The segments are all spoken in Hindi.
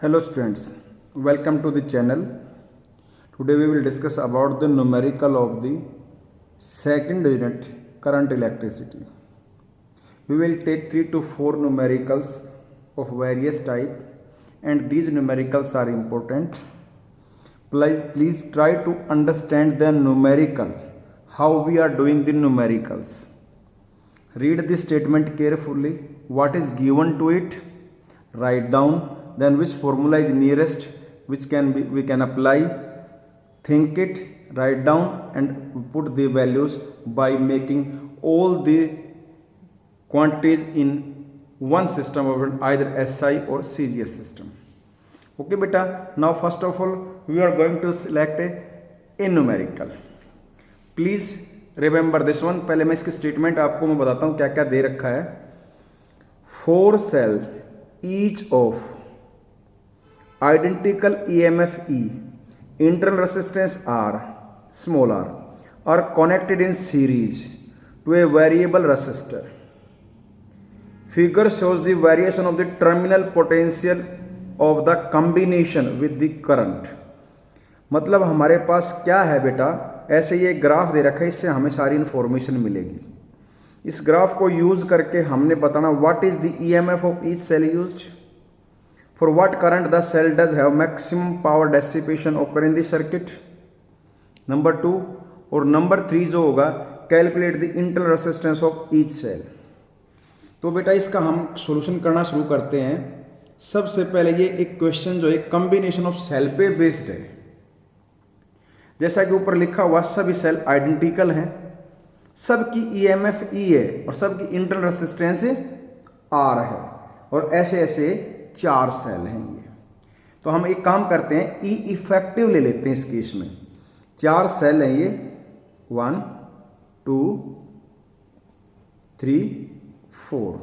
Hello students, welcome to the channel. Today we will discuss about the numerical of the second unit current electricity. We will take 3 to 4 numericals of various type and these numericals are important. Please try to understand the numerical, how we are doing the numericals. Read the statement carefully, what is given to it, write down, then which formula is nearest, which we can apply, think it, write down and put the values by making all the quantities in one system of either SI or CGS system. Okay beta, now first of all we are going to select a numerical. Please remember this one. पहले मैं इसकी स्टेटमेंट आपको मैं बताता हूँ क्या क्या दे रखा है. 4 cell each of identical EMF E, internal resistance R, small r, are connected in series to a variable resistor. Figure shows the variation of the terminal potential of the combination with the current. मतलब हमारे पास क्या है बेटा, ऐसे ये ग्राफ दे रखा है, इससे हमें सारी इन्फॉर्मेशन मिलेगी. इस ग्राफ को यूज करके हमने बताना what is the EMF of each cell used, for what current the cell does have maximum power dissipation occur in the circuit. Number 2 और number 3 जो होगा calculate the internal resistance of each cell. तो बेटा इसका हम सॉल्यूशन करना शुरू करते हैं. सबसे पहले ये एक क्वेश्चन जो है कॉम्बिनेशन ऑफ सेल पे बेस्ड है. जैसा कि ऊपर लिखा हुआ सभी सेल आइडेंटिकल हैं, सबकी EMF E है और सबकी इंटरनल रेजिस्टेंस R है और ऐसे ऐसे 4 सेल हैं ये. तो हम एक काम करते हैं, ई इफेक्टिव ले लेते हैं इस केस में. 4 सेल हैं ये, 1 2 3 4.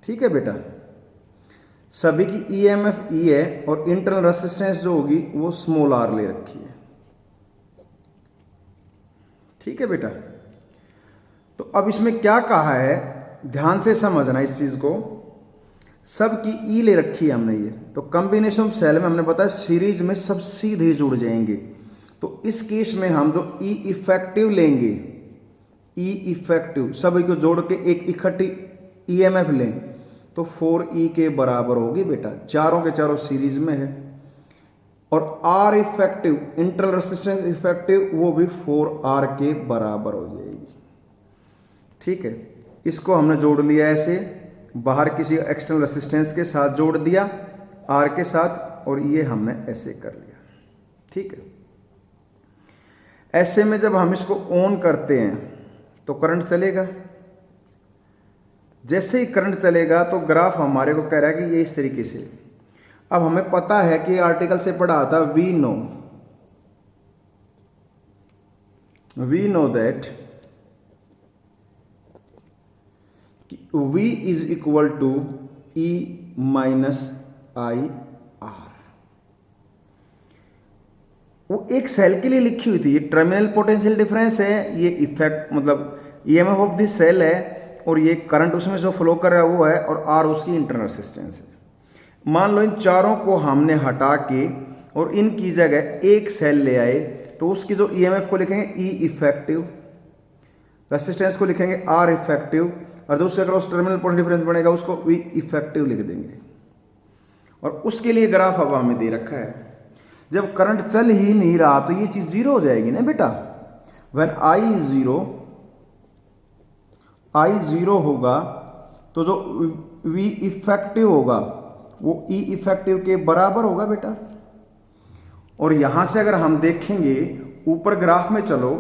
ठीक है बेटा, सभी की EMF E है और इंटरनल रेजिस्टेंस जो होगी वो स्मॉल r ले रखी है. ठीक है बेटा, तो अब इसमें क्या कहा है ध्यान से समझना इस चीज को. सब की ई ले रखी है हमने ये, तो कॉम्बिनेशन ऑफ सेल में हमने बताया सीरीज में सब सीधे जुड़ जाएंगे. तो इस केस में हम जो ई इफेक्टिव लेंगे, ई इफेक्टिव सभी को जोड़ के एक इकट्ठी EMF लें तो 4E के बराबर होगी बेटा. चारों के चारों सीरीज में है और R effective internal resistance effective वो भी 4R के बराबर हो जाएगी. ठीक है, इसको हमने जोड़ लिया ऐसे, बाहर किसी एक्सटर्नल रेजिस्टेंस के साथ जोड़ दिया R के साथ और ये हमने ऐसे कर लिया. ठीक है, ऐसे में जब हम इसको ऑन करते हैं तो करंट चलेगा. जैसे ही करंट चलेगा तो ग्राफ हमारे को कह रहा है कि ये इस तरीके से. अब हमें पता है कि आर्टिकल से पढ़ा था we know that V is equal to E minus I R. वो एक सेल के लिए लिखी हुई थी. ये टर्मिनल पोटेंशियल डिफरेंस है, ये इफेक्ट मतलब EMF ऑफ दिस सेल है और ये करंट उसमें जो फ्लो कर रहा है वो है और R उसकी इंटरनल रेजिस्टेंस है. मान लो इन चारों को हमने हटा के और इनकी जगह एक सेल ले आए तो उसकी जो EMF को लिखेंगे E इफेक्टिव, रेजिस्टेंस को लिखेंगे R इफेक्टिव और दूसरे अक्रॉस टर्मिनल पोटेंशियल डिफरेंस बनेगा उसको V इफेक्टिव लिख देंगे. और उसके लिए ग्राफ अब हमें दे रखा है. जब करंट चल ही नहीं रहा तो ये चीज जीरो हो जाएगी ना बेटा. व्हेन I जीरो होगा तो जो V इफेक्टिव होगा वो E इफेक्टिव के बराबर होगा बेटा. और यहां से अगर हम देखेंगे ऊपर ग्राफ में चलो,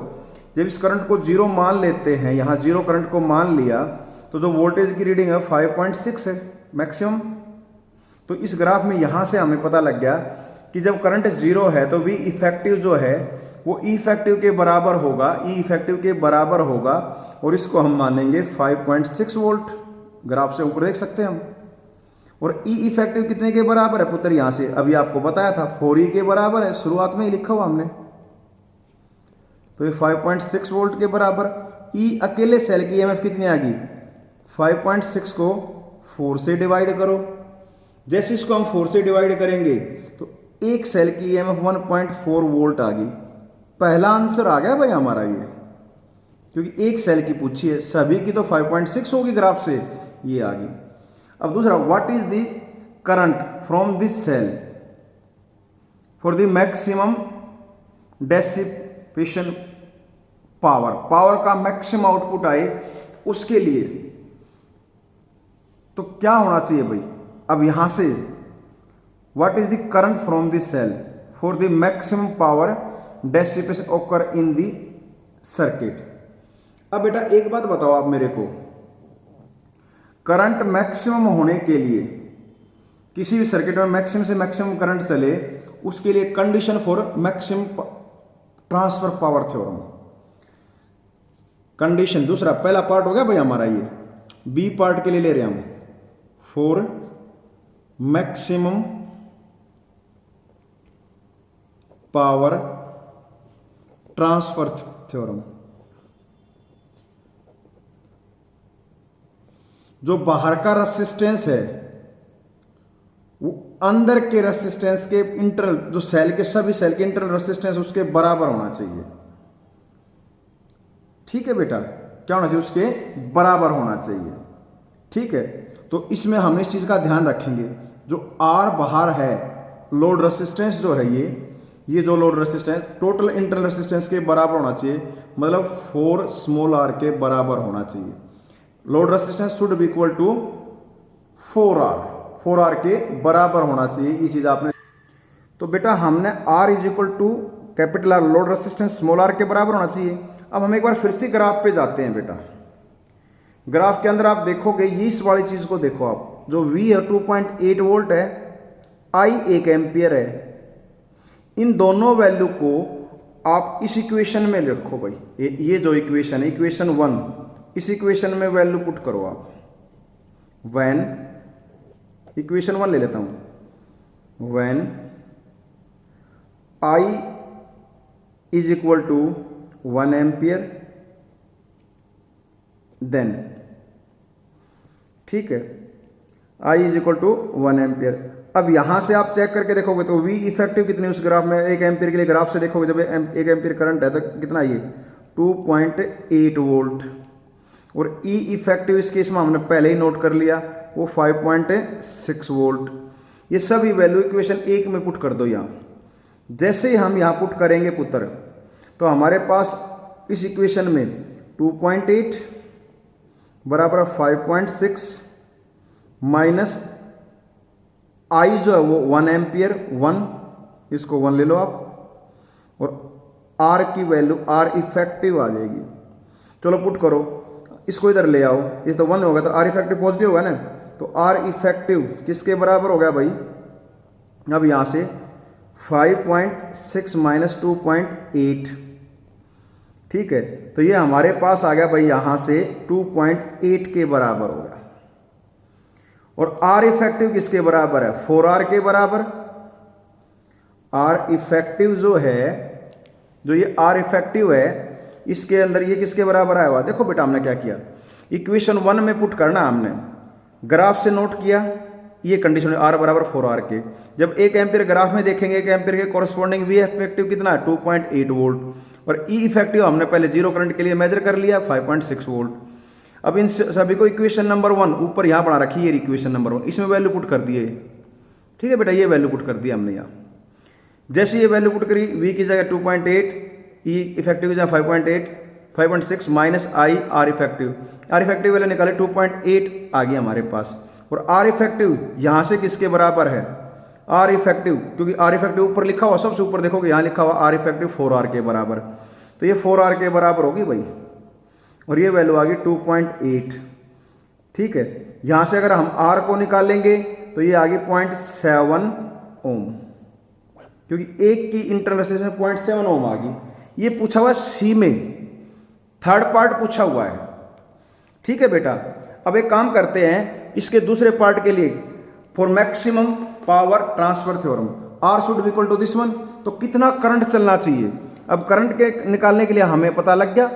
जब इस करंट को जीरो मान लेते हैं, यहां जीरो करंट को मान लिया तो जो वोल्टेज की रीडिंग है 5.6 है मैक्सिमम. तो इस ग्राफ में यहां से हमें पता लग गया कि जब करंट जीरो है तो V इफेक्टिव जो है वो E इफेक्टिव के बराबर होगा, E इफेक्टिव के बराबर होगा और इसको हम मानेंगे 5.6 वोल्ट. ग्राफ से ऊपर देख सकते हैं हम. और E इफेक्टिव कितने के बराबर है पुत्र, यहां से अभी आपको बताया था 4E के बराबर है, शुरुआत में ही लिखा हुआ हमने. तो ये 5.6 वोल्ट के बराबर. E अकेले सेल की EMF कितनी आ गई, 5.6 को 4 से डिवाइड करो जैसे इसको हम 4 से डिवाइड करेंगे तो एक सेल की ईएमएफ 1.4 वोल्ट आ गई। पहला आंसर आ गया भाई हमारा ये, क्योंकि एक सेल की पूछी है, सभी की तो 5.6 होगी ग्राफ से, ये आ गई। अब दूसरा, what is the current from this cell for the maximum dissipation power, power का मैक्सिमम आउटपुट आए उसके लिए तो क्या होना चाहिए भाई। अब यहां से what is the current from this cell for the maximum power dissipation occur in the circuit. अब बेटा एक बात बताओ आप मेरे को, करंट मैक्सिमम होने के लिए, किसी भी सर्किट में मैक्सिमम से मैक्सिमम करंट चले, उसके लिए condition for maximum transfer power theorem, condition. दूसरा, पहला पार्ट हो गया भाई हमारा ये, बी पार्ट के लिए ले रहे हैं हम, for maximum power transfer theorem. जो बाहर का रेसिस्टेंस है वो अंदर के रेसिस्टेंस के इंटरनल, जो सेल के सभी सेल के इंटरनल रेसिस्टेंस उसके बराबर होना चाहिए। ठीक है बेटा, क्या होना चाहिए, उसके बराबर होना चाहिए। ठीक है, तो इसमें हमने इस चीज का ध्यान रखेंगे, जो आर बाहर है, लोड रेसिस्टेंस जो है ये जो load resistance total internal resistance के बराबर होना चाहिए, मतलब 4 स्मॉल आर के बराबर होना चाहिए। Load resistance should be equal to 4 R के बराबर होना चाहिए, ये चीज आपने। तो बेटा हमने R is equal to capital R, load resistance small R के बराबर होना चाहिए। अब हम एक बार फिर से ग्राफ पे जाते हैं बेटा। ग्राफ के अंदर आप देखोगे, ये इस वाली चीज को देखो आप, जो V है 2.8 वोल्ट है, I 1 एम्पियर है। इन दोनों वैल्यू को आप इस इक्वेशन में रखो भाई, ये जो इक्वेशन है, इक्वेशन 1, इस इक्वेशन में वैल्यू पुट करो आप। व्हेन, इक्वेशन 1 ले लेता हूं, when I is equal to 1 ampere, then, ठीक है, I is equal to 1 ampere. अब यहां से आप चेक करके देखोगे तो V इफेक्टिव कितनी उस ग्राफ में, 1 एम्पियर के लिए ग्राफ से देखोगे, जब 1 एम्पियर करंट है तो कितना, ये 2.8 वोल्ट। और E इफेक्टिव इस केस में हमने पहले ही नोट कर लिया, वो 5.6 वोल्ट। ये सभी वैल्यू इक्वेशन 1 में पुट कर दो। यहाँ जैसे ही हम यहाँ पुट करेंगे पुत्र, तो हमारे पास इस इक्वेशन में 2.8 बराबर 5.6 माइनस I जो है वो 1 एम्पियर, 1, इसको 1 ले लो आप, और R की वैल्यू, R इफेक्टिव आ जाएगी। चलो पुट करो, इसको इधर ले आओ, इस तो 1 होगा तो R इफेक्टिव पॉजिटिव होगा ना, तो R इफेक्टिव किसके बराबर हो गया भाई। अब यहां से 5.6 माइनस 2.8, ठीक है, तो ये हमारे पास आ गया भाई यहां से 2.8 के बराबर हो गया। और R इफेक्टिव किसके बराबर है, 4R के बराबर। R इफेक्टिव जो है, जो ये R इफेक्टिव है, इसके अंदर ये किसके बराबर आया हुआ, देखो बेटा हमने क्या किया, इक्वेशन 1 में पुट करना, हमने ग्राफ से नोट किया, ये कंडीशन है R बराबर 4R के। जब 1 एम्पियर ग्राफ में देखेंगे, 1 एम्पियर के कॉरस्पॉन्डिंग V इफेक्टिव कितना है, 2.8 वोल्ट, और E इफेक्टिव हमने पहले जीरो करंट के लिए मेजर कर लिया, 5.6 वोल्ट। अब इन सभी को इक्वेशन नंबर 1 ऊपर यहाँ बना रखी है, इक्वेशन नंबर 1, इसमें वैल्यू पुट कर दिए। ठीक है बेटा, ये वैल्यू पुट कर दिया हमने यहाँ। जैसे ये वैल्यू पुट करी, V की जगह 2.8, E इफेक्टिव की जगह 5.8, 5.6 minus I R effective, R effective value निकाले 2.8 आ गई हमारे पास। और R इफेक्टिव यहाँ से किसके बराबर है, R इफेक्टिव, क्योंकि R इफेक्टिव ऊपर लिखा हुआ, सबसे ऊपर देखोगे यहाँ लिखा हुआ R इफेक्टिव 4R के बराबर, तो ये 4R के बराबर होगी भाई, और ये वैल्यू आ गई 2.8। ठीक है, यहां से अगर हम R को निकालेंगे तो ये आ गई 0.7 ओम, क्योंकि एक की इंटरनल रेजिस्टेंस 0.7 ओम आ गई। ये पूछा हुआ C में, थर्ड पार्ट पूछा हुआ है। ठीक है बेटा, अब एक काम करते हैं, इसके दूसरे पार्ट के लिए, for maximum power transfer theorem, R should be equal to this one, तो कितना करंट चलना चाहिए। अब करंट के निकालने के लिए हमें पता लग गया,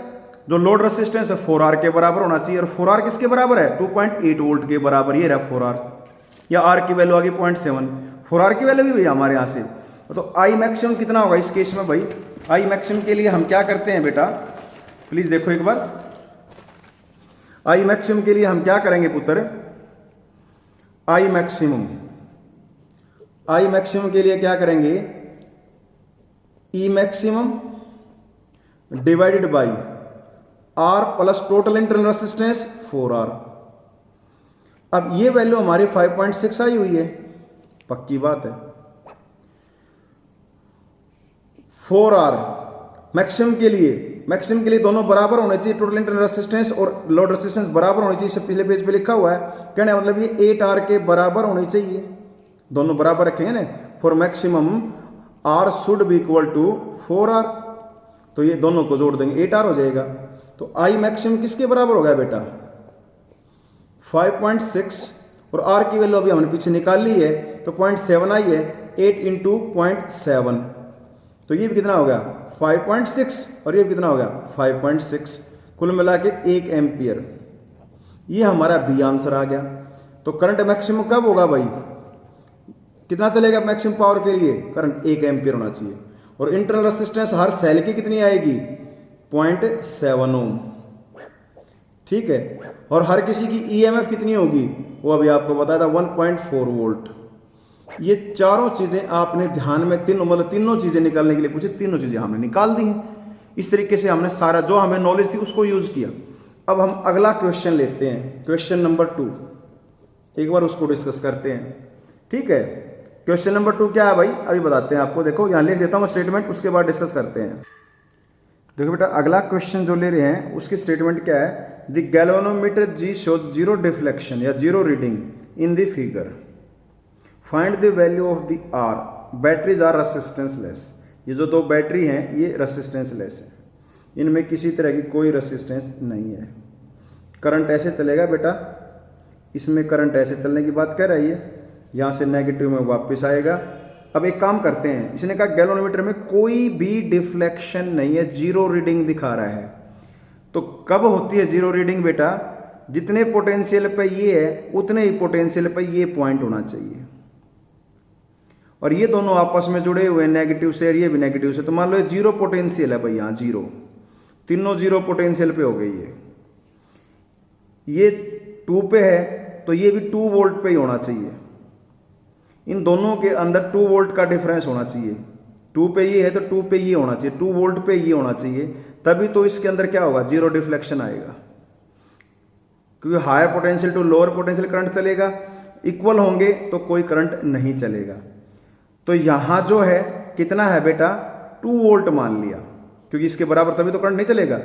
जो लोड रेसिस्टेंस है 4R के बराबर होना चाहिए, और 4R किसके बराबर है, 2.8 वोल्ट के बराबर, ये रहा 4R। या आर की वैल्यू आ गई 0.7, फॉर आर की वैल्यू भी भैया हमारे यहाँ से। तो आई मैक्सिमम कितना होगा इस केस में भाई? आई मैक्सिमम के लिए हम क्या करते हैं बेटा, प्लीज देखो एक बार। आई मैक्सिमम के लिए हम क्या करेंगे पुत्र? आई मैक्सिमम के लिए क्या करेंगे? E maximum divided by R plus total internal resistance 4R। अब ये वैल्यू हमारी 5.6 आई हुई है, पक्की बात है। 4R मैक्सिमम के लिए दोनों बराबर होने चाहिए, टोटल इंटरनल रेसिस्टेंस और लोड रेसिस्टेंस बराबर होनी चाहिए। इससे पिछले पेज पे लिखा हुआ है, कहने मतलब ये 8R के बराबर होनी चाहिए, दोनों बराबर रखेंगे ना। For maximum R should be equal to 4R, तो ये दोनों को जोड़ देंगे 8R हो जाएगा। तो आई मैक्सिमम किसके बराबर हो गया बेटा? 5.6, और R की वैल्यू अभी हमने पीछे निकाल ली है, तो 0.7 आई है, 8 इंटू 0.7, तो ये भी कितना हो गया? 5.6, और ये भी कितना हो गया? 5.6, कुल मिला के 1 एम्पियर। ये हमारा बी आंसर आ गया। तो करंट मैक्सिमम कब होगा भाई? कितना चलेगा मैक्सिमम पावर के लिए? करंट 1 एम्पियर होना चाहिए। और इंटरनल रेसिस्टेंस हर सेल की कितनी आएगी? 0.7 ओम, ठीक है। और हर किसी की ईएमएफ कितनी होगी वो अभी आपको बताया था, 1.4 वोल्ट। ये चारों चीजें आपने ध्यान में, तीनों चीजें निकालने के लिए पूछे, तीनों चीजें हमने निकाल दी हैं। इस तरीके से हमने सारा जो हमें नॉलेज थी उसको यूज किया। अब हम अगला क्वेश्चन लेते हैं, क्वेश्चन नंबर 2, एक बार उसको डिस्कस करते हैं, ठीक है। क्वेश्चन नंबर 2 क्या है भाई, अभी बताते हैं आपको। देखो यहां लिख देता हूं स्टेटमेंट, उसके बाद डिस्कस करते हैं। देखो बेटा, अगला क्वेश्चन जो ले रहे हैं उसकी स्टेटमेंट क्या है? The galvanometer G shows 0 deflection या 0 reading in the figure, find the value of the R, batteries are resistanceless. ये जो दो बैटरी हैं ये रेसिस्टेंस लेस है, इनमें किसी तरह की कोई रेसिस्टेंस नहीं है। करंट ऐसे चलेगा बेटा, इसमें करंट ऐसे चलने की बात कर रही है, यहाँ से नेगेटिव में वापस आएगा। अब एक काम करते हैं, इसने कहा गैल्वेनोमीटर में कोई भी डिफ्लेक्शन नहीं है, 0 रीडिंग दिखा रहा है। तो कब होती है 0 रीडिंग बेटा? जितने पोटेंशियल पे ये है उतने ही पोटेंशियल पे ये पॉइंट होना चाहिए, और ये दोनों आपस में जुड़े हुए हैं नेगेटिव से, और ये भी नेगेटिव से। तो मान लो ये 0 पोटेंशियल है भाई, यहाँ 0, तीनों 0 पोटेंशियल पे हो गई है। ये 2 पे है तो ये भी 2 वोल्ट पे ही होना चाहिए। इन दोनों के अंदर 2 वोल्ट का डिफरेंस होना चाहिए। 2 पे ये है तो 2 पे ये होना चाहिए, 2 वोल्ट पे ये होना चाहिए, तभी तो इसके अंदर क्या होगा? 0 डिफ्लेक्शन आएगा। क्योंकि higher potential to lower potential current चलेगा, इक्वल होंगे तो कोई करंट नहीं चलेगा। तो यहां जो है कितना है बेटा? 2 वोल्ट मान लिया, क्योंकि इसके बराबर तभी तो करंट नहीं चलेगा।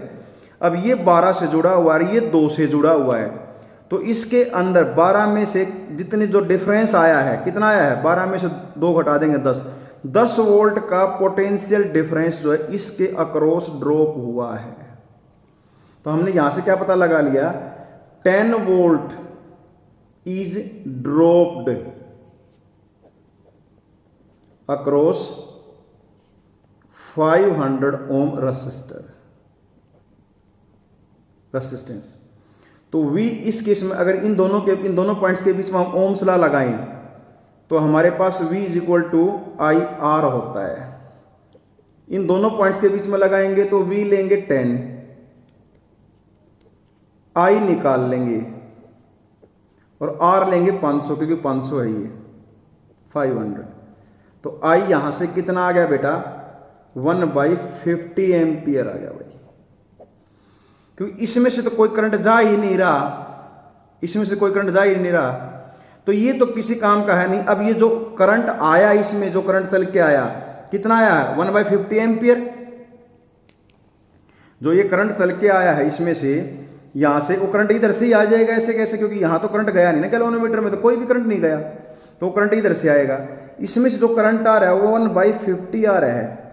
अब ये 12 से जुड़ा हुआ है, ये 2 से जुड़ा हुआ है, तो इसके अंदर 12 में से जितने जो डिफरेंस आया है, कितना आया है? 12 में से 2 घटा देंगे 10 वोल्ट का पोटेंशियल डिफरेंस जो है इसके अक्रॉस ड्रॉप हुआ है। तो हमने यहां से क्या पता लगा लिया? 10 volt is dropped across 500 ohm resistance. तो V इस केस में अगर इन दोनों पॉइंट्स के बीच में हम ओम्स लॉ लगाएं तो हमारे पास V is equal to I R होता है। इन दोनों पॉइंट्स के बीच में लगाएंगे तो V लेंगे 10, I निकाल लेंगे और R लेंगे 500, क्योंकि 500 है ये 500। तो I यहां से कितना आ गया बेटा? 1/50 एम्पियर आ गया भाई, क्योंकि इसमें से तो कोई करंट जा ही नहीं रहा, तो ये तो किसी काम का है नहीं। अब ये जो करंट आया, इसमें जो करंट चल के आया कितना आया है? 1/50 एम्पियर। जो ये करंट चल के आया है इसमें से, यहां से वो करंट इधर से ही आ जाएगा। ऐसे कैसे? क्योंकि यहां तो करंट गया नहीं ना, गैल्वेनोमीटर में तो कोई भी करंट नहीं गया, तो करंट इधर से आएगा। इसमें से जो करंट आ रहा है वो 1/50 आ रहा है,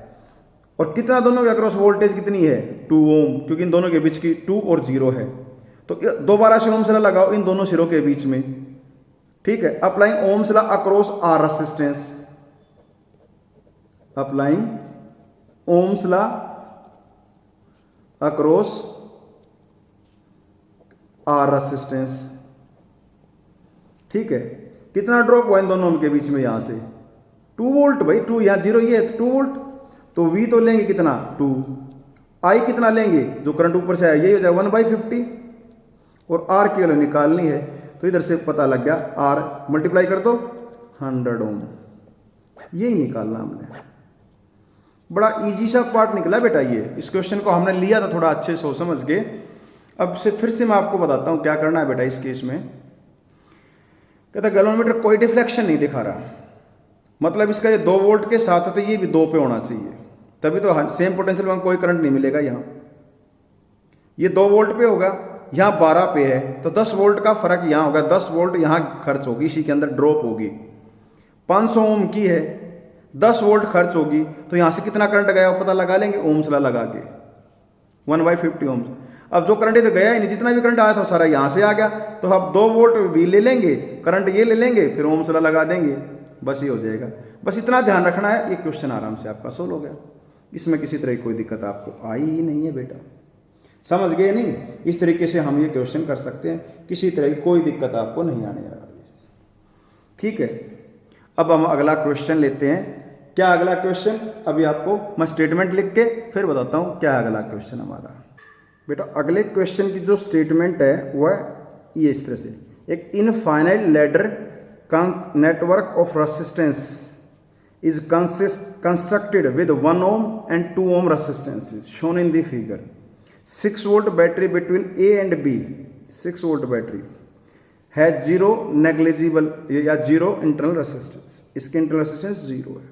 और कितना दोनों के अक्रॉस वोल्टेज कितनी है? 2 ओम, क्योंकि इन दोनों के बीच की 2 और 0 है। तो दोबारा से ओम्स लॉ लगाओ इन दोनों सिरों के बीच में, ठीक है। Applying Ohm's law across R resistance, applying Ohm's law across R resistance, ठीक है। कितना ड्रॉप हुआ इन दोनों के बीच में यहाँ से 2 वोल्ट भाई, 2 यहाँ 0 ये है 2 वोल्ट। तो V तो लेंगे कितना 2, I कितना लेंगे जो करंट ऊपर से आया यही हो जाएगा 1/50 और R की वैल्यू निकालनी है। तो इधर से पता लग गया R मल्टीप्लाई कर दो 100 ओम, यही निकालना हमने। बड़ा इजी सा पार्ट निकला बेटा ये। इस क्वेश्चन को हमने लिया था थोड़ा अच्छे सोच समझ के। अब से फिर से मैं आपको बताता हूँ क्या करना है बेटा इस केस में। कहता गैल्वेनोमीटर कोई डिफ्लेक्शन नहीं दिखा रहा, मतलब इसका ये 2 वोल्ट के साथ है तो ये भी 2 पे होना चाहिए, तभी तो सेम पोटेंशियल में कोई करंट नहीं मिलेगा। यहाँ ये 2 वोल्ट पे होगा, यहाँ 12 पे है, तो 10 वोल्ट का फर्क यहाँ होगा। 10 वोल्ट यहाँ खर्च होगी, इसी के अंदर ड्रॉप होगी। 500 ओम की है, 10 वोल्ट खर्च होगी, तो यहाँ से कितना करंट गया वो पता लगा लेंगे ओम्स ला लगा के 1/50 ओम्स। अब जो करंट तो गया ही नहीं, जितना भी करंट आया था सारा यहाँ से आ गया, तो अब 2 वोल्ट भी ले लेंगे, करंट ये ले लेंगे, फिर ओम्स ला लगा देंगे, बस ये हो जाएगा। बस इतना ध्यान रखना है, ये क्वेश्चन आराम से आपका सोल्व हो गया। इसमें किसी तरह की कोई दिक्कत आपको आई ही नहीं है बेटा, समझ गए नहीं। इस तरीके से हम ये क्वेश्चन कर सकते हैं, किसी तरह की कोई दिक्कत आपको नहीं आने वाली है। ठीक है, अब हम अगला क्वेश्चन लेते हैं। क्या अगला क्वेश्चन, अभी आपको मैं स्टेटमेंट लिख के फिर बताता हूँ क्या अगला क्वेश्चन हमारा। बेटा अगले क्वेश्चन की जो स्टेटमेंट है वह ये इस तरह से, एक infinite ladder network of resistance is constructed with 1 ohm and 2 ohm resistances shown in the figure. 6 volt battery between A and B, 6 volt battery has zero negligible या zero internal resistance, इसकी internal resistance 0 है।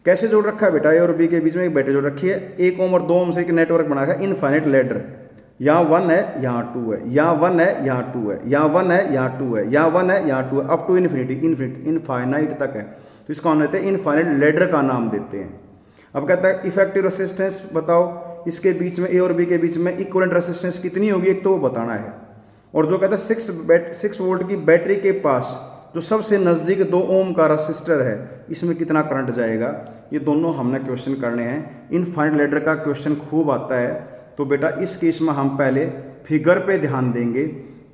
कैसे जोड़ रखा है बेटा, A और B के बीच में एक बैटरी जोड़ रखी है, 1 ओम और 2 ओम से एक नेटवर्क बना है इनफाइनाइट लैडर। यहाँ 1 है, यहाँ 2 है, यहाँ 1 है, यहाँ 2 है, यहाँ 1 है, यहाँ 2 है, यहाँ 1 है, यहाँ 2 है, अप टू इन्फिनिटी इनफाइनाइट तक है। तो इसको हम लेते हैं इनफाइनाइट लैडर का नाम देते हैं। अब कहता है इफेक्टिव रेसिस्टेंस बताओ, इसके बीच में ए और बी के बीच में इक्विवेलेंट रेसिस्टेंस कितनी होगी, एक तो वो बताना है। और जो कहता है 6 वोल्ट की बैटरी के पास जो सबसे नज़दीक 2 ओम का रेसिस्टर है, इसमें कितना करंट जाएगा, ये दोनों हमने क्वेश्चन करने हैं। इनफाइनाइट लैडर का क्वेश्चन खूब आता है। तो बेटा इस केस में हम पहले फिगर पे ध्यान देंगे।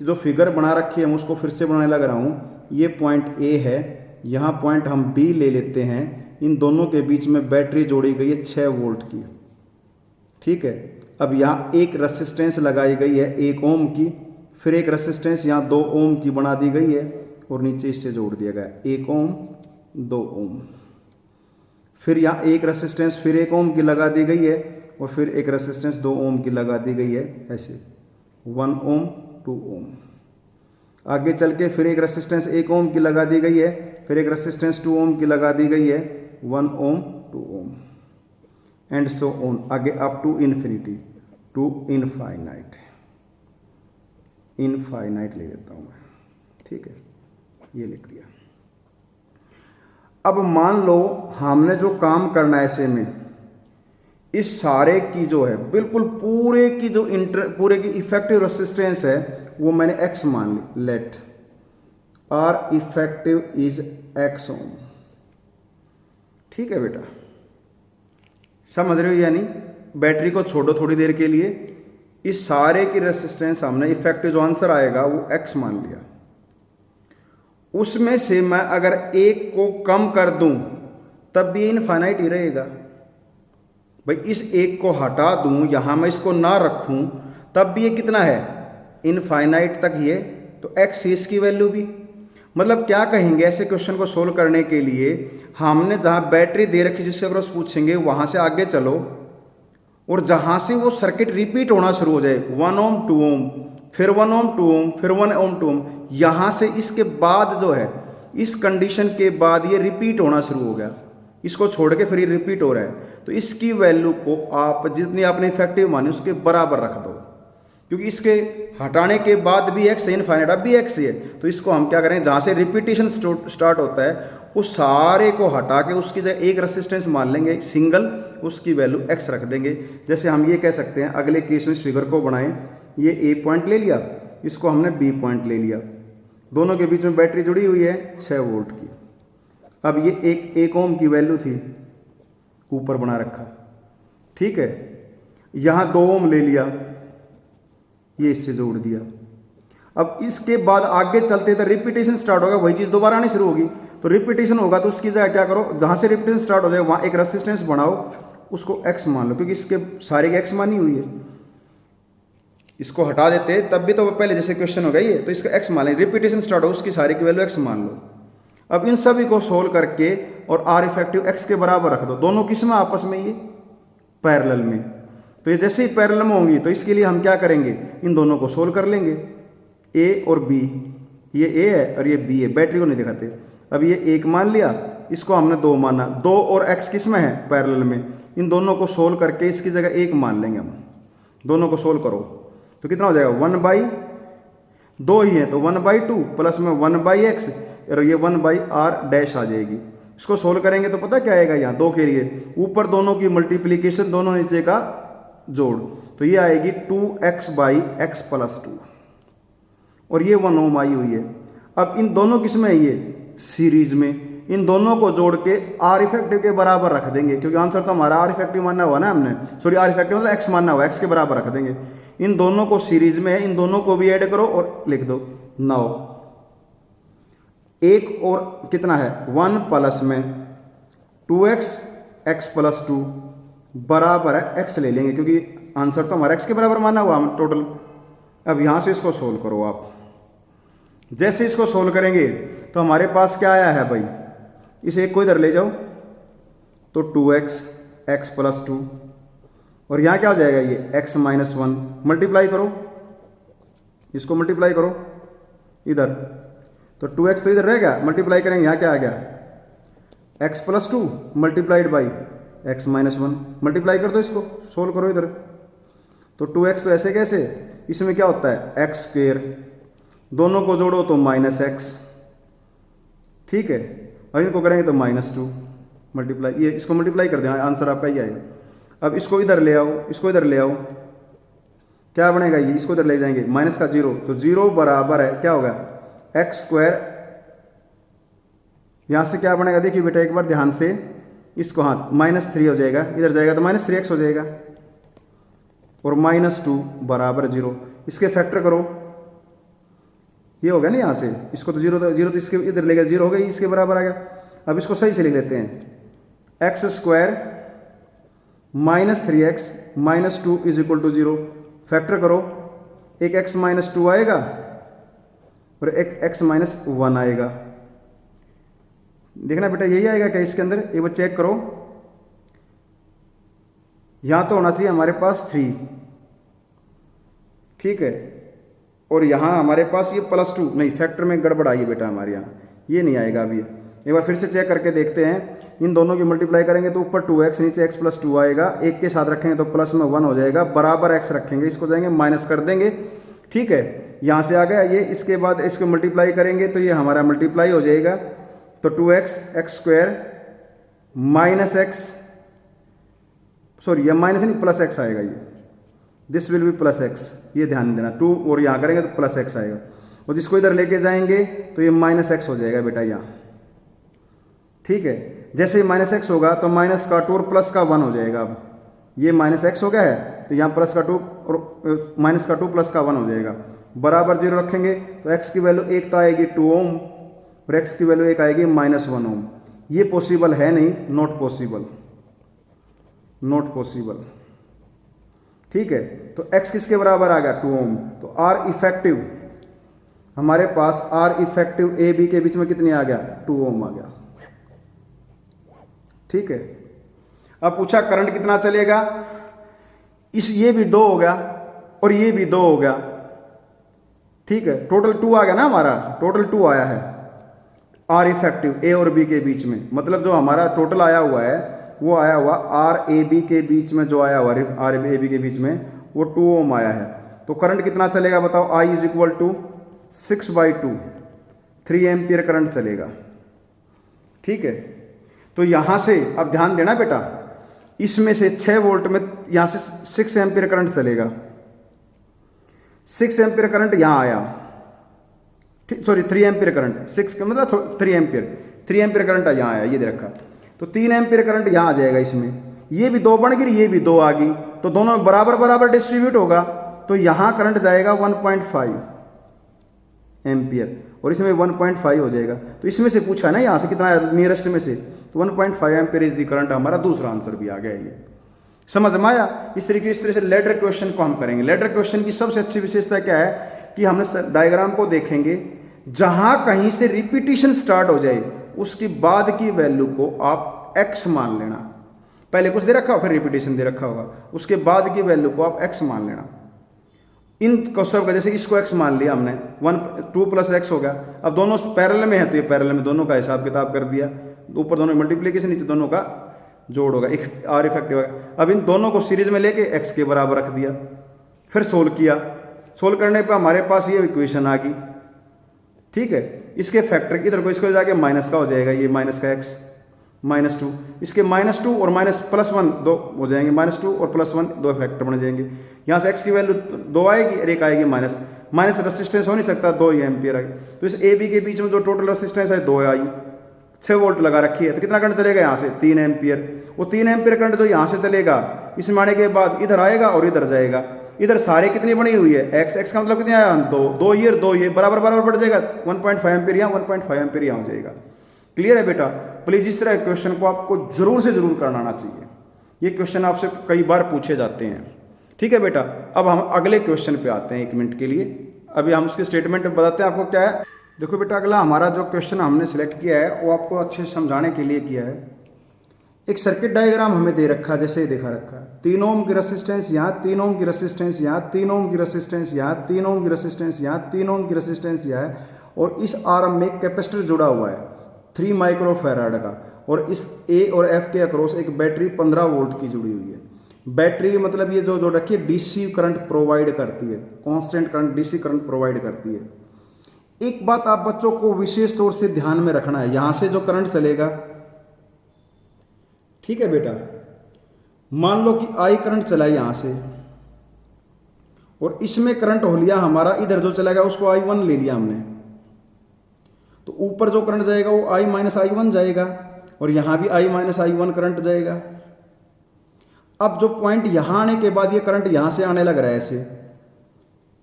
जो फिगर बना रखी है मैं उसको फिर से बनाने लग रहा हूँ। ये पॉइंट ए है, यहाँ पॉइंट हम बी ले लेते हैं। इन दोनों के बीच में बैटरी जोड़ी गई है 6 वोल्ट की। ठीक है, अब यहाँ एक रेसिस्टेंस लगाई गई है 1 ओम की, फिर एक रेसिस्टेंस यहाँ 2 ओम की बना दी गई है और नीचे इससे जोड़ दिया गया 1 ओम 2 ओम। फिर यहाँ एक रेसिस्टेंस फिर 1 ओम की लगा दी गई है और फिर एक रेसिस्टेंस 2 ओम की लगा दी गई है, ऐसे 1 ओम 2 ओम। आगे चल के फिर एक रेसिस्टेंस 1 ओम की लगा दी गई है, फिर एक रेसिस्टेंस 2 ओम की लगा दी गई है, 1 ohm 2 ohm and so on, आगे up to infinity to infinite. Infinite ले लेता हूं मैं। ठीक है, ये लिख दिया। अब मान लो हमने जो काम करना है ऐसे में, इस सारे की जो है बिल्कुल पूरे की जो पूरे की इफेक्टिव रेसिस्टेंस है वो मैंने x मान ली। Let R effective is x ohm. ठीक है बेटा, समझ रहे हो, यानी बैटरी को छोड़ो थोड़ी देर के लिए, इस सारे की रेसिस्टेंस हमने इफेक्टिव जो आंसर आएगा वो x मान लिया। उसमें से मैं अगर एक को कम कर दूं तब भी इनफाइनाइट ही रहेगा। भाई इस एक को हटा दूं, यहां मैं इसको ना रखूं, तब भी ये कितना है, इनफाइनाइट तक ये। तो x इसकी वैल्यू भी, मतलब क्या कहेंगे ऐसे क्वेश्चन को सोल्व करने के लिए, हमने जहां बैटरी दे रखी जिससे अगर पूछेंगे वहां से आगे चलो और जहां से वो सर्किट रिपीट होना शुरू हो जाए 1 ओम 2 ओम फिर 1 ओम 2 ओम फिर 1 ओम 2 ओम, यहां से इसके बाद जो है इस कंडीशन के बाद ये रिपीट होना शुरू हो गया, इसको छोड़ के फिर ये रिपीट हो रहा है, तो इसकी वैल्यू को आप जितनी आपने इफेक्टिव मानी उसके बराबर रख दो, क्योंकि इसके हटाने के बाद भी x है इनफाइनाइट, अब भी x ही है। तो इसको हम क्या करेंगे, जहां से रिपीटेशन स्टार्ट होता है उस सारे को हटा के उसकी जगह एक रेसिस्टेंस मान लेंगे सिंगल, उसकी वैल्यू x रख देंगे। जैसे हम ये कह सकते हैं अगले केस में इस फिगर को बनाएं, ये A पॉइंट ले लिया, इसको हमने B पॉइंट ले लिया, दोनों के बीच में बैटरी जुड़ी हुई है 6 वोल्ट की। अब ये एक ओम की वैल्यू थी, ऊपर बना रखा। ठीक है, यहाँ 2 ओम ले लिया, ये इससे जोड़ दिया। अब इसके बाद आगे चलते तो रिपीटेशन स्टार्ट होगा, वही चीज़ दोबारा आनी शुरू होगी। तो रिपीटेशन होगा तो उसकी जगह क्या करो, जहाँ से रिपीटेशन स्टार्ट हो जाए वहाँ एक रेसिस्टेंस बनाओ, उसको x मान लो, क्योंकि इसके सारे की x मानी हुई है। इसको हटा देते तब भी तो पहले जैसे क्वेश्चन हो गया ये, तो इसका x मान लें, रिपीटेशन स्टार्ट हो उसकी सारी की वैल्यू x मान लो। अब इन सभी को सोल्व करके और R इफेक्टिव x के बराबर रख दो, दोनों किस में आपस में ये पैरेलल में। तो ये जैसे ही पैरेलल में होंगी तो इसके लिए हम क्या करेंगे, इन दोनों को सोल्व कर लेंगे, a और b, ये a है और ये b है, बैटरी को नहीं दिखाते। अब ये 1 मान लिया, इसको हमने 2 माना, 2 और x किस में है पैरेलल में, इन दोनों को सोल्व करके इसकी जगह 1 मान लेंगे हम। दोनों को सोल्व करो तो कितना हो जाएगा, 1/2 ही है तो 1/2 प्लस में 1/x और ये 1/r डैश आ जाएगी। इसको सोल्व करेंगे तो पता क्या आएगा, यहाँ 2 के लिए ऊपर दोनों की मल्टीप्लीकेशन, दोनों नीचे का जोड़, तो ये आएगी 2x/x + 2 और ये 1 ओम आई हुई है। अब इन दोनों किस में है, ये सीरीज में, इन दोनों को जोड़ के R इफेक्टिव के बराबर रख देंगे, क्योंकि आंसर तो हमारा R इफेक्टिव मानना हुआ ना हमने, सॉरी R इफेक्टिव मतलब x मानना हुआ, x के बराबर रख देंगे। इन दोनों को सीरीज में है, इन दोनों को भी ऐड करो और लिख दो 9। एक और कितना है 1 प्लस में 2x x + 2 बराबर है x ले लेंगे, क्योंकि आंसर तो हमारा x के बराबर माना हुआ हम टोटल। अब यहां से इसको सोल्व करो आप, जैसे इसको सोल्व करेंगे तो हमारे पास क्या आया है भाई, इस एक को इधर ले जाओ तो 2x x + 2 और यहाँ क्या हो जाएगा, ये x - 1 मल्टीप्लाई करो, इसको मल्टीप्लाई करो इधर, तो 2x तो इधर रह गया, मल्टीप्लाई करेंगे यहाँ क्या आ गया, x + 2 multiplied by x - 1 multiply कर दो, इसको सोल्व करो इधर। तो 2x तो ऐसे कैसे, इसमें क्या होता है x², दोनों को जोड़ो तो -x, ठीक है, और इनको करेंगे तो -2 मल्टीप्लाई, ये इसको मल्टीप्लाई कर देना, आंसर आपका ही आएगा। अब इसको इधर ले आओ, इसको इधर ले आओ, क्या बनेगा, ये इसको इधर ले जाएंगे माइनस का 0, तो 0 बराबर है क्या होगा x², यहां से क्या बनेगा, देखिए बेटा एक बार ध्यान से, इसको हाँ -3 हो जाएगा, इधर जाएगा तो -3x हो जाएगा और -2 बराबर 0, इसके फैक्टर करो, ये हो गया ना यहाँ से, इसको तो 0 तो इसके इधर ले गया, 0 हो गई, इसके बराबर आ गया। अब इसको सही से लिख लेते हैं, x² -3x -2 = 0, फैक्टर करो, एक x - 2 आएगा और एक x - 1 आएगा। देखना बेटा यही आएगा क्या इसके अंदर, एक बार चेक करो, यहां तो होना चाहिए हमारे पास 3, ठीक है, और यहाँ हमारे पास ये +2, नहीं फैक्टर में गड़बड़ आई है बेटा हमारे यहाँ, ये नहीं आएगा अभी। एक बार फिर से चेक करके देखते हैं, इन दोनों की मल्टीप्लाई करेंगे तो ऊपर 2x नीचे x + 2 आएगा, एक के साथ रखेंगे तो प्लस में 1 हो जाएगा, बराबर x रखेंगे, इसको जाएंगे माइनस कर देंगे, ठीक है, यहाँ से आ गया ये। इसके बाद इसको मल्टीप्लाई करेंगे तो ये हमारा मल्टीप्लाई हो जाएगा, तो 2x x² -x, सॉरी ये माइनस नहीं +x आएगा, ये दिस विल बी +x, ये ध्यान देना, 2 और यहाँ करेंगे तो +x आएगा, और जिसको इधर लेके जाएंगे तो ये -x हो जाएगा बेटा यहाँ, ठीक है। जैसे ही -x होगा तो माइनस का 2 और प्लस का 1 हो जाएगा। अब ये -x हो गया है तो यहाँ प्लस का 2 और माइनस का 2 प्लस का 1 हो जाएगा, बराबर 0 रखेंगे तो x की वैल्यू 1 तो आएगी 2 ओम और x की वैल्यू 1 आएगी -1 ओम। ये पॉसिबल है नहीं, नॉट पॉसिबल, नॉट पॉसिबल, ठीक है। तो x किसके बराबर आ गया 2 ओम, तो R इफेक्टिव हमारे पास, R इफेक्टिव ए बी के बीच में कितनी आ गया 2 ओम आ गया, ठीक है। अब पूछा करंट कितना चलेगा, इस ये भी 2 हो गया और ये भी 2 हो गया, ठीक है, टोटल 2 आ गया ना हमारा, टोटल 2 आया है आर इफेक्टिव ए और बी के बीच में, मतलब जो हमारा टोटल आया हुआ है वो आया हुआ आर ए बी के बीच में, जो आया हुआ आर ए बी के बीच में वो 2 ओम आया है। तो करंट कितना चलेगा बताओ, I = 6/2, 3 एम्पियर करंट चलेगा, ठीक है। तो यहां से अब ध्यान देना बेटा, इसमें से 6 वोल्ट में यहां से 6 एम्पियर करंट चलेगा, 6 एम्पियर करंट यहां आया, सॉरी 3 एम्पियर करंट, 6 का मतलब 3 एम्पियर करंट यहां आया, ये दे रखा, तो 3 एम्पियर करंट यहां आ जाएगा इसमें, ये भी 2 बन गई, ये भी 2 आ गई, तो दोनों बराबर बराबर डिस्ट्रीब्यूट होगा, तो यहां करंट जाएगा 1.5, एम्पियर, और इसमें 1.5 हो जाएगा। तो इसमें से पूछा है ना यहाँ से कितना है नियरेस्ट में से, तो 1.5 एम्पियर इज द करंट, हमारा दूसरा आंसर भी आ गया ये। समझ में आया? इस तरह से लेडर क्वेश्चन को हम करेंगे। लेडर क्वेश्चन की सबसे अच्छी विशेषता क्या है कि हमने डायग्राम को देखेंगे, जहां कहीं से रिपीटिशन स्टार्ट हो जाए उसके बाद की वैल्यू को आप x मान लेना। पहले कुछ दे रखा हो फिर रिपीटिशन दे रखा होगा, उसके बाद की वैल्यू को आप x मान लेना। इन सब का जैसे इसको x मान लिया हमने, 2 + x हो गया। अब दोनों पैरेलल में है तो ये पैरेलल में दोनों का हिसाब किताब कर दिया, ऊपर दोनों मल्टीप्लीकेशन, नीचे दोनों का जोड़ होगा, एक आर इफेक्टिव होगा। अब इन दोनों को सीरीज में लेके x के बराबर रख दिया, फिर सोल्व किया। सोल्व करने पर हमारे पास ये इक्वेशन आ गई, ठीक है। इसके फैक्टर इधर को इसको जाके माइनस का हो जाएगा, ये माइनस का x -2, इसके -2 और +1 दो हो जाएंगे, -2 और +1 दो फैक्टर बन जाएंगे। यहाँ से x की वैल्यू 2 आएगी और एक आएगी माइनस रेसिस्टेंस हो नहीं सकता, 2 ही एम्पियर आएगी। तो इस ए बी के बीच में जो टोटल रेसिस्टेंस है 2 आई, 6 वोल्ट लगा रखी है, तो कितना करंट चलेगा यहाँ से 3 एम्पियर। वो 3 एम्पियर करंट जो यहाँ से चलेगा इसमें आने के बाद इधर आएगा और इधर जाएगा। इधर सारे कितनी बनी हुई है x का मतलब कितने आया 2 ये बराबर बढ़ जाएगा, 1.5 एम्पियर यहाँ 1.5 एम्पियर यहाँ हो जाएगा। क्लियर है बेटा? प्लीज इस तरह क्वेश्चन को आपको जरूर से जरूर करना आना चाहिए, ये क्वेश्चन आपसे कई बार पूछे जाते हैं। ठीक है बेटा, अब हम अगले क्वेश्चन पे आते हैं 1 मिनट के लिए। अभी हम उसके स्टेटमेंट बताते हैं आपको क्या है। देखो बेटा, अगला हमारा जो क्वेश्चन हमने सिलेक्ट किया है वो आपको अच्छे से समझाने के लिए किया है। एक सर्किट डायग्राम हमें दे रखा है, जैसे दिखा रखा है, 3 ओम की रेसिस्टेंस यहाँ, 3 ओम की रेसिस्टेंस यहाँ, 3 ओम की रेसिस्टेंस यहाँ, 3 ओम की रेसिस्टेंस यहाँ, 3 ओम की रेसिस्टेंस यहाँ है, और इस आर्म में एक कैपेसिटर जुड़ा हुआ है 3 माइक्रोफैराड का, और इस ए और एफ के अक्रॉस एक बैटरी 15 वोल्ट की जुड़ी हुई है। बैटरी मतलब ये जो रखी है डीसी करंट प्रोवाइड करती है, constant current DC current provide करती है। एक बात आप बच्चों को विशेष तौर से ध्यान में रखना है, यहां से जो करंट चलेगा, ठीक है बेटा, मान लो कि आई करंट चला यहां से, और इसमें करंट हो लिया हमारा, इधर जो चलेगा उसको I1 ले लिया हमने, तो ऊपर जो करंट जाएगा वो I - I1 जाएगा, और यहां भी I - I1 करंट जाएगा। अब जो पॉइंट यहां आने के बाद ये करंट यहां से आने लग रहा है ऐसे,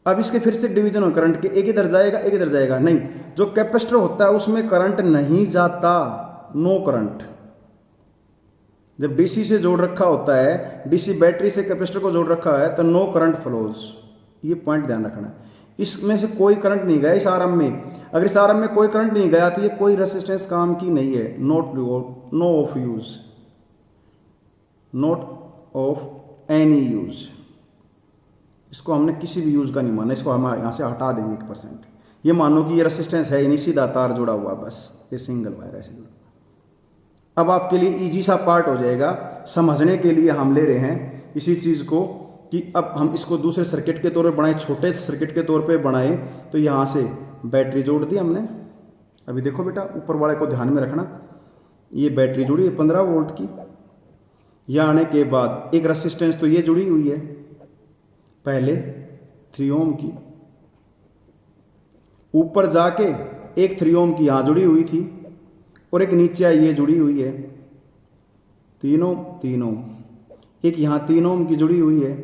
अब इसके फिर से डिवीजन हो करंट के, एक इधर जाएगा एक इधर जाएगा, नहीं, जो कैपेसिटर होता है उसमें करंट नहीं जाता, नो करंट। जब डीसी से जोड़ रखा होता है, डीसी बैटरी से कैपेसिटर को जोड़ रखा है, तो नो करंट फ्लोज, ये पॉइंट ध्यान रखना है। इसमें से कोई करंट नहीं गया इस आर्म में, अगर इस आर्म में कोई करंट नहीं गया तो ये कोई रेसिस्टेंस काम की नहीं है, no of use, not of any use. इसको हमने किसी भी यूज का नहीं माना, इसको हम यहाँ से हटा देंगे 1%। ये मानो कि ये रेसिस्टेंस है ही नहीं, सीधा तार जुड़ा हुआ, बस ये सिंगल वायर ऐसे जुड़ा। अब आपके लिए इजी सा पार्ट हो जाएगा, समझने के लिए हम ले रहे हैं इसी चीज़ को कि अब हम इसको दूसरे सर्किट के तौर पे बनाए, छोटे सर्किट के तौर पे बनाए, तो यहाँ से बैटरी जोड़ दी हमने। अभी देखो बेटा, ऊपर वाले को ध्यान में रखना, ये बैटरी जुड़ी है 15 वोल्ट की, यह आने के बाद एक रेसिस्टेंस तो ये जुड़ी हुई है पहले 3 ओम की, ऊपर जाके एक 3 ओम की यहाँ जुड़ी हुई थी, और एक नीचे ये जुड़ी हुई है 3 ओम, एक यहाँ 3 ओम की जुड़ी हुई है,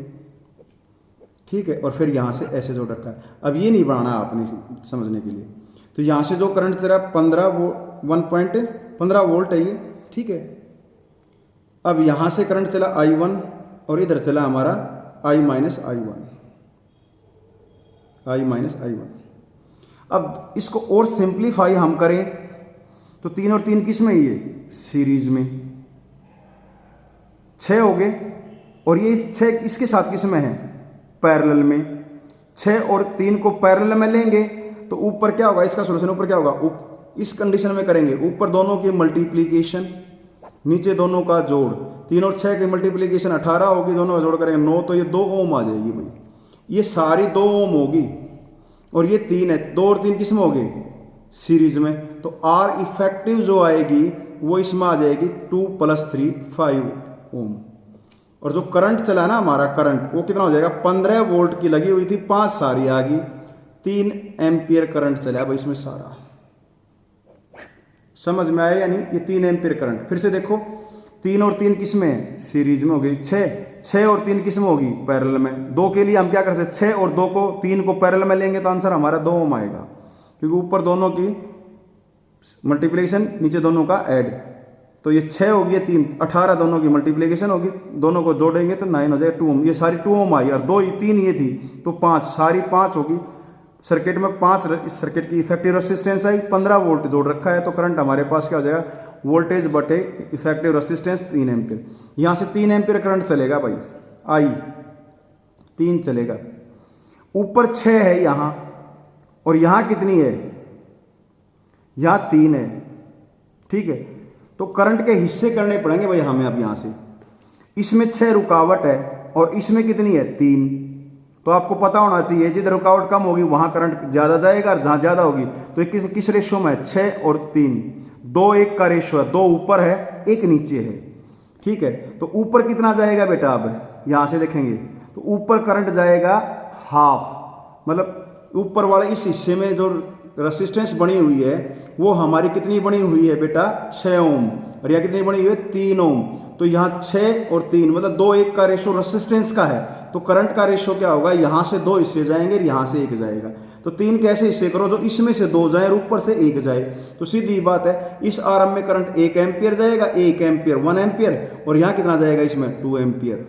ठीक है, और फिर यहाँ से ऐसे जोड़ रखा है। अब ये नहीं बनाना आपने समझने के लिए, तो यहाँ से जो करंट चला 1.15 वोल्ट है ये, ठीक है। अब यहाँ से करंट चला I1 और इधर चला हमारा I - I1। अब इसको और सिंप्लीफाई हम करें तो 3 और 3 किस में, ये सीरीज में 6 हो गए, और ये 6 इसके साथ किस में है, पैरेलल में। 6 और 3 को पैरेलल में लेंगे तो ऊपर क्या होगा, इसका सॉल्यूशन ऊपर क्या होगा, इस कंडीशन में करेंगे, ऊपर दोनों की मल्टीप्लीकेशन, नीचे दोनों का जोड़। 3 और 6 की मल्टीप्लीकेशन 18 होगी, दोनों का जोड़ करेंगे 9, तो ये 2 ओम आ जाएगी भाई, ये सारी 2 ओम होगी, और ये 3 है, 2 और 3 किस में होगी, सीरीज में। तो आर इफेक्टिव जो आएगी वो इसमें आ जाएगी 2 + 3 5 ओम, और जो करंट चला ना हमारा करंट, वो कितना हो जाएगा, 15 वोल्ट की लगी हुई थी, 5 सारी आ गई, 3 एम्पियर करंट चला भाई इसमें सारा। समझ में आया या नहीं, ये 3 एम्पियर करंट। फिर से देखो, 3 और 3 किस में, सीरीज में हो गई, 6 और 3 किस में होगी, पैरेलल में। 2 के लिए हम क्या कर सकते, 6 और 2 को 3 को पैरेलल में लेंगे तो आंसर हमारा 2 ओम आएगा। क्योंकि ऊपर दोनों की मल्टीप्लिकेशन, नीचे दोनों का ऐड। तो ये 6 होगी, ये 3, 18 दोनों की मल्टीप्लिकेशन होगी, दोनों को जोड़ेंगे तो 9 हो जाएगा, 2 ओम। ये सारी 2 ओम आई और 2 3 ये थी तो 5, सारी 5 होगी। सर्किट में 5, इस सर्किट की इफेक्टिव रेसिस्टेंस आई, 15 वोल्ट जोड़ रखा है, तो करंट हमारे पास क्या हो जाएगा, वोल्टेज बटे इफेक्टिव रेसिस्टेंस 3 एम्पियर। यहाँ से 3 एम्पियर करंट चलेगा भाई, आई 3 चलेगा। ऊपर 6 है यहाँ, और यहाँ कितनी है, यहाँ 3 है, ठीक है। तो करंट के हिस्से करने पड़ेंगे भाई हमें अब यहाँ से। इसमें 6 रुकावट है और इसमें कितनी है, 3। तो आपको पता होना चाहिए जिधर रुकावट कम होगी वहाँ करंट ज़्यादा जाएगा, और जहाँ ज़्यादा होगी तो किस रेशो में है, 6 और 3, 2-1 का रेशो है, 2 ऊपर है 1 नीचे है, ठीक है। तो ऊपर कितना जाएगा बेटा, अब यहाँ से देखेंगे तो ऊपर करंट जाएगा हाफ, मतलब ऊपर वाले इस हिस्से में जो रेसिस्टेंस बनी हुई है वो हमारी कितनी बनी हुई है बेटा, 6 ओम, और यहाँ कितनी बनी हुई है, 3 ओम। तो यहाँ 6 और 3 मतलब 2-1 का रेशो रेसिस्टेंस का है। तो करंट का रेशो क्या होगा, यहाँ से 2 हिस्से जाएंगे और यहाँ से 1 जाएगा। तो 3 कैसे हिस्से करो, जो इसमें से 2 जाए और ऊपर से 1 जाए। तो सीधी बात है, इस आरएम में करंट 1 एम्पियर जाएगा, 1 एम्पियर 1 एम्पियर, और यहाँ कितना जाएगा, इसमें 2 एम्पियर।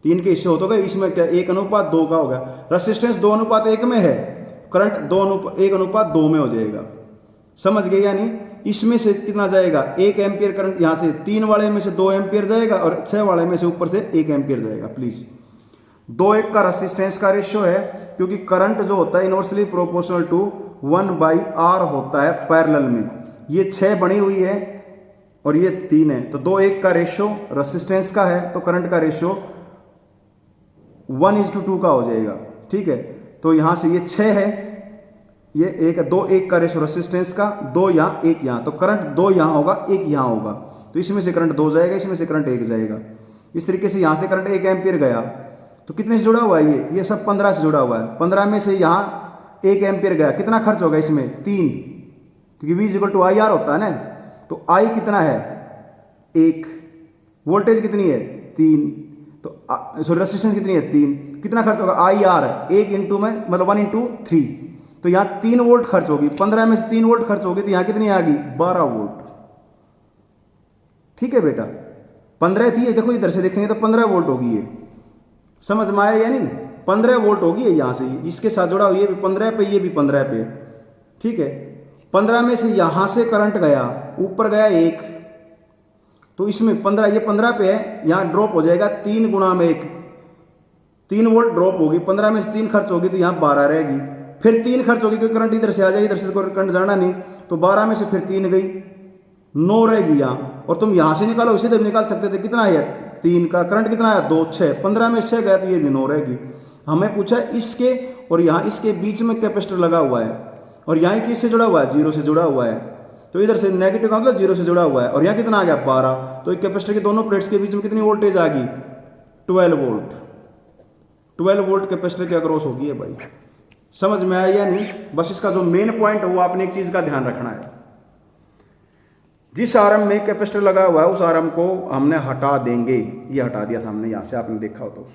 3 के हिस्से होते गए, इसमें क्या 1:2 का होगा। रेसिस्टेंस 2:1 में है, करंट 1:2 में हो जाएगा। समझ गए, यानी इसमें से कितना जाएगा, 1 एम्पियर करंट यहाँ से 3 वाले में से 2 एम्पियर जाएगा, और 6 वाले में से ऊपर से 1 एम्पियर जाएगा। प्लीज 2:1 का रेसिस्टेंस का रेशियो है, क्योंकि करंट जो होता है इनवर्सली प्रोपोर्शनल टू 1/R होता है पैरेलल में। ये 6 बनी हुई है और ये 3 है, तो 2:1 का रेशियो रेसिस्टेंस का है, तो करंट का रेशियो 1:2 का हो जाएगा, ठीक है। तो यहाँ से ये 6 है, ये 1 है, 2:1 का रेशियो रेसिस्टेंस का, 2 यहाँ 1 यहाँ, तो करंट 2 यहाँ होगा 1 यहाँ होगा। तो इसमें से करंट 2 जाएगा, इसमें से करंट 1 जाएगा। इस तरीके से यहाँ से करंट 1 एम्पियर गया, तो कितने से जुड़ा हुआ है, ये सब 15 से जुड़ा हुआ है। 15 में से यहाँ 1 एम्पियर गया, कितना खर्च होगा इसमें, 3, क्योंकि V = IR होता है ना। तो I कितना है, 1, वोल्टेज कितनी है, 3, तो सॉरी रेसिस्टेंस कितनी है, 3, कितना खर्च होगा, IR 1 इंटू में मतलब 1 × 3, तो यहाँ 3 वोल्ट खर्च होगी। 15 में से 3 वोल्ट खर्च होगी, तो यहाँ कितनी आ गई, 12 वोल्ट। ठीक है बेटा, 15 थी, देखो इधर से देखेंगे तो 15 वोल्ट होगी। ये समझ में आया या नहीं, 15 वोल्ट होगी है यहाँ से, इसके साथ जुड़ा हुआ, ये भी 15 पे, ये भी 15 पे, ठीक है। 15 में से यहाँ से करंट गया, ऊपर गया 1, तो इसमें 15, ये 15 पे है, यहाँ ड्रॉप हो जाएगा 3 × 1, 3 वोल्ट ड्रॉप होगी। 15 में से 3 खर्च होगी, तो यहाँ 12 रहेगी। फिर 3 खर्च होगी, क्योंकि करंट इधर से आ जाएगी, इधर से कोई करंट जाना नहीं, तो 12 में से फिर 3 गई, 9 रहेगी यहाँ। और तुम यहाँ से निकालो, इसे तो निकाल सकते थे, कितना है 3 का करंट, कितना है 2, 6, 15 में 6 गया, तो ये भी 9 रहेगी। हमें पूछा इसके और यहाँ इसके बीच में कैपेसिटर लगा हुआ है, और यहाँ किससे जुड़ा हुआ है, 0 से जुड़ा हुआ है। तो इधर से नेगेटिव का मतलब 0 से जुड़ा हुआ है, और यहाँ कितना आ गया 12, तो एक कैपेसिटर के दोनों प्लेट्स के बीच में कितनी वोल्टेज आ गई, 12 वोल्ट। 12 वोल्ट कैपेसिटर की अक्रॉस होगी है भाई। समझ में आया या नहीं, बस इसका जो मेन पॉइंट है वो आपने एक चीज का ध्यान रखना है, जिस आरएम में कैपेसिटर लगा हुआ है उस आरएम को हमने हटा देंगे। ये हटा दिया था हमने यहाँ से, आपने देखा हो तो।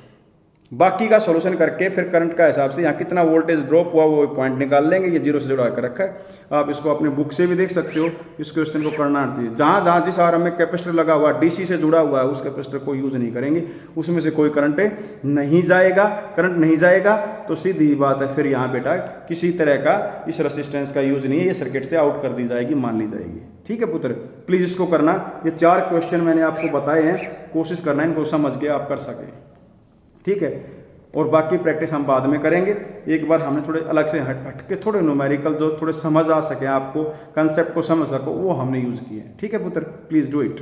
बाकी का सॉल्यूशन करके फिर करंट का हिसाब से यहाँ कितना वोल्टेज ड्रॉप हुआ वो पॉइंट निकाल लेंगे। ये 0 से जुड़ा कर रखा है, आप इसको अपने बुक से भी देख सकते हो। इस क्वेश्चन को करना चाहिए, जहाँ जहाँ जिस आरएम में कैपेसिटर लगा हुआ डीसी से जुड़ा हुआ है उस कैपेसिटर को यूज नहीं करेंगे, उसमें से कोई करंट नहीं जाएगा। करंट नहीं जाएगा तो सीधी बात है, फिर यहाँ बेटा किसी तरह का इस रेसिस्टेंस का यूज नहीं है, ये सर्किट से आउट कर दी जाएगी, मान ली जाएगी। ठीक है पुत्र, प्लीज इसको करना। ये 4 क्वेश्चन मैंने आपको बताए हैं, कोशिश करना है इनको समझ के आप कर सके। ठीक है, और बाकी प्रैक्टिस हम बाद में करेंगे। एक बार हमने थोड़े अलग से हट के थोड़े न्यूमेरिकल जो थोड़े समझ आ सके, आपको कंसेप्ट को समझ सको, वो हमने यूज़ किए। ठीक है पुत्र, प्लीज़ डू इट।